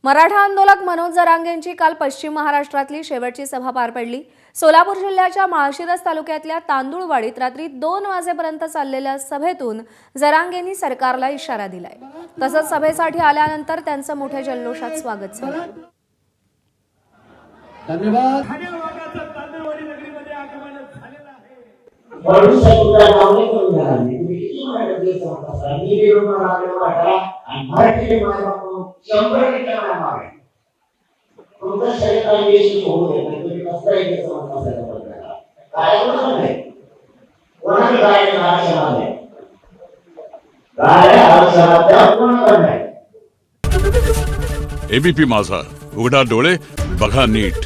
मराठा आंदोलक मनोज जरांगेंची काल पश्चिम महाराष्ट्रातली शेवटची सभा पार पडली। सोलापूर जिल्ह्याच्या माळशिरस तालुक्यातल्या तांदूळवाडीत रात्री 2 वाजेपर्यंत चाललेल्या सभेतून जरांगेंनी सरकारला इशारा दिलाय। तसंच सभेसाठी आल्यानंतर त्यांचं मोठ्या जल्लोषात स्वागत झालं। धन्यवाद। एबीपी माझा, उघडा डोळे बघा नीट।